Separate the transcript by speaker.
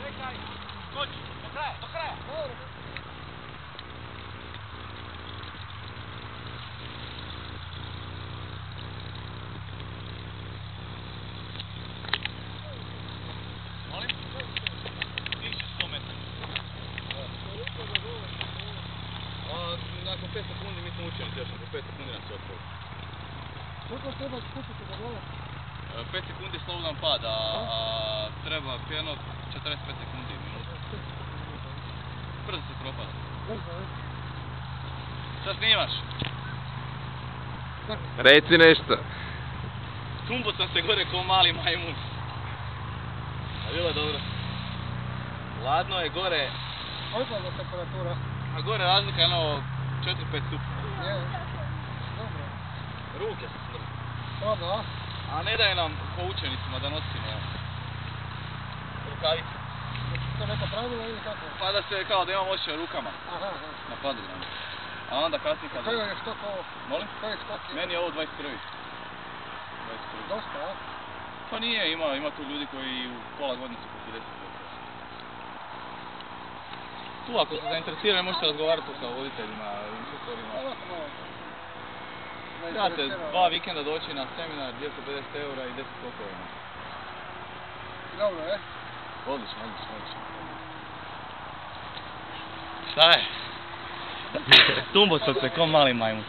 Speaker 1: Čekaj, skoči, do kraja, do kraja. Molim? Više 100 metara. Nakon 5 sekundi mi smo učeni tešno, po 5 sekundi nas je otpolo.
Speaker 2: Koliko treba spustiti do dole?
Speaker 1: 5 sekundi slobodan pad, a treba pjeno 45 sekundi, minuta. Brzo se propada.
Speaker 2: Brzo, je?
Speaker 1: Šta snimaš?
Speaker 3: Reci nešto.
Speaker 1: Tumbo sam se gore ko mali majmun. A bilo je dobro. Ladno je gore,
Speaker 2: Koliko je temperatura?
Speaker 1: a gore razlika je jedno 4-5 stupnja.
Speaker 2: Je, dobro.
Speaker 1: Ruke se smrde.
Speaker 2: Dobro, a?
Speaker 1: A ne daje nam po učenicima da nosimo rukavice.
Speaker 2: To neko pravilo ili kako?
Speaker 1: Pa da se kao da imamo osjećaj rukama
Speaker 2: Aha.
Speaker 1: na padogramu. A onda kasnije kad...
Speaker 2: Koji je skok ovo?
Speaker 1: Molim?
Speaker 2: Koji je skok?
Speaker 1: Meni je ovo 21.
Speaker 2: Dosta, a?
Speaker 1: Pa nije, ima tu ljudi koji u pola godine su po 50. Tu ako se zainteresiraju možete razgovarati sa voditeljima, instruktorima.
Speaker 2: Ovako malo.
Speaker 1: Trebate 2 vikenda doći na seminar, 250 € i 10 skokova.
Speaker 2: Dobro, je?
Speaker 1: Odlično. Šta je? Tumbo sam se ko mali majmun.